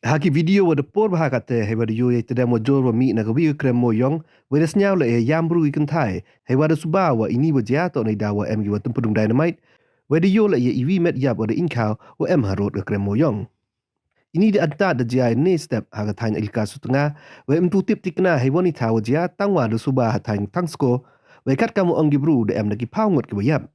Haki video wada por bahakate he wada yo yete demo jor wa mi na gawi krem mo yong wada snyau le yambru ikan thai he wada subawa ini wa jato na dawa em wa tempudung dynamite wada yo le iwi met yap wada inkau wa em harot krem mo yong. Ini di anta da jai ne step haga tanya ilka sutunga wa em tu tip tikna he wani tawa jia tangwa da subah tanya tangsko wa kat kamu ong gibru da em nagi paungot ke bayap.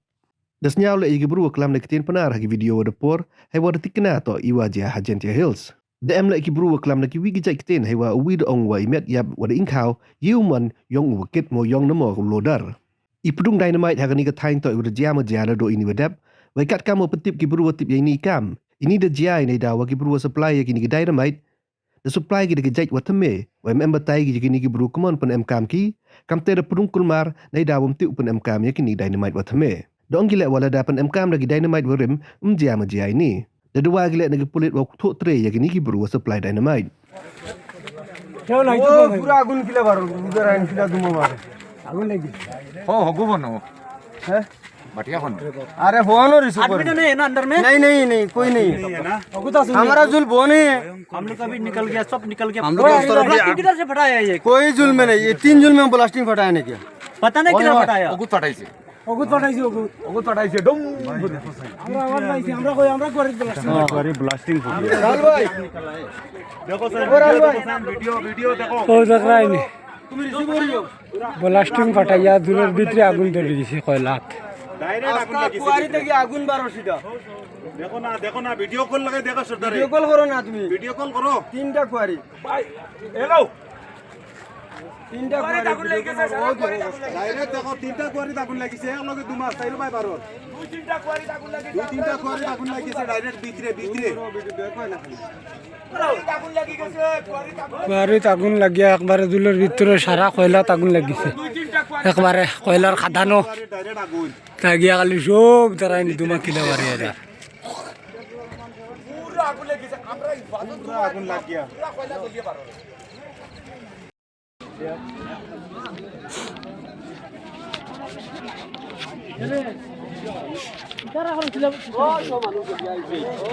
Da snyau le gibru klam le ketin penar haki video wada por he wada tikna to iwa jia Hajentia Hills. Da em la ki bru klam na ki wigi jai kiten hewa uwi ong wa imet yap wada inkau yuman yong wakit mo yong namo lodar. Ipudung dynamite hagani ka tain to wada jama jana do ini wadap wa kat kamu petip ki bru tip ya ini kam. Ini da jai nei da wa ki bru supply ya kini ki dynamite. Da supply ki da jai watame wa em batai ki kini ki bru kumon pen em kam ki kam te da pudung kulmar nei da wam tiu pen em kam ya kini dynamite watame. Da ong gile wala da pen em kam lagi dynamite warim jama jai ni. Da dua gila nagi pulit wa thok tre ya kini ki bru supply dynamite. Kau nak itu pura agun kila baru, udara yang kila duma baru. Agun lagi. हो होगो बनो है? बढ़िया बनो अरे phone और इसको आदमी तो नहीं है ना अंदर में? नहीं कोई नहीं हमारा जुल्म वो नहीं है हम लोग का भी निकल गया, सब निकल गया। हम लोग उस तरफ प्लास्टिक किधर से फटाया है ये? कोई जुल्म नहीं, ये 3 जुल्म में प्लास्टिक फटाया नहीं क्या पता नहीं किधर फटाया। ओगुत पटाइছে ओगुत पटाइছে ओगुत पटाइছে डम আমরা আওয়াজ পাইছি আমরা করে ব্লাস্টিং চল ভাই দেখো স্যার ভিডিও দেখো ও দেখ রাই নি তুমি রিসিভ করিও ব্লাস্টিং ফাটাইয়া দূরের ভিতরে আগুন ধরে দিছে কয়লাত ডাইরেক্ট আগুন লাগিছে কুয়ারি থেকে আগুন বারো সিধা দেখো না ভিডিও কল লাগাই দেখো সর্দার ভিডিও কল করো না তুমি ভিডিও কল করো তিনটা কুয়ারি ভাই হ্যালো তিনটা কুয়ারি আগুন লাগিছে ডাইরেক্ট দেখো তিনটা কুয়ারি আগুন লাগিছে এক লগে দুমাস তাইলো ভাই বারো দুই তিনটা কুয়ারি আগুন লাগিছে ডাইরেক্ট ভিতরে দেখো না কুয়ারিত আগুন লাগিয়া একবারে দুলের ভিতরে সারা কয়লাত আগুন লাগিছে একবারে কয়লার খাদানো লাগিয়া খালি সব তারাই দুমা কিলো বাড়ি হাজার আগুন লাগিয়া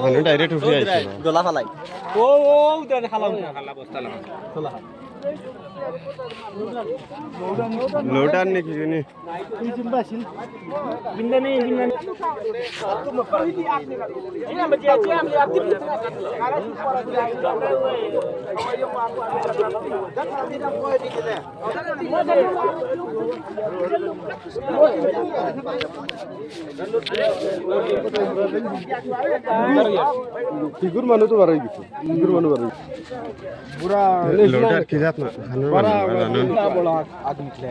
Mana direct ufi aise. गोला फलाई। ও দেন খালাম খালা বস্তা লাগা খোলা Loader ne ki ni. बिंदे नहीं बिंदे ini baju aja yang aktif Figur manu tu barai gitu. Figur manu barai. पूरा Loader kijat na. बड़ा बड़ा आदमी निकले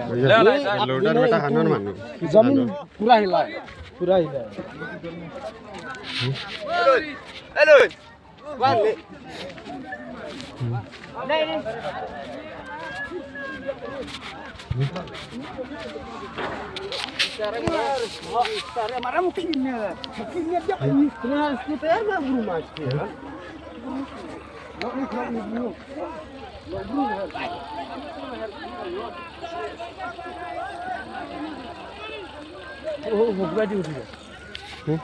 Loader beta hanon manu. जमीन पूरा हिला है हेलो नहीं Cara marah mungkinnya dia kenal skuter nggak rumah sih Oh, mau baju dia.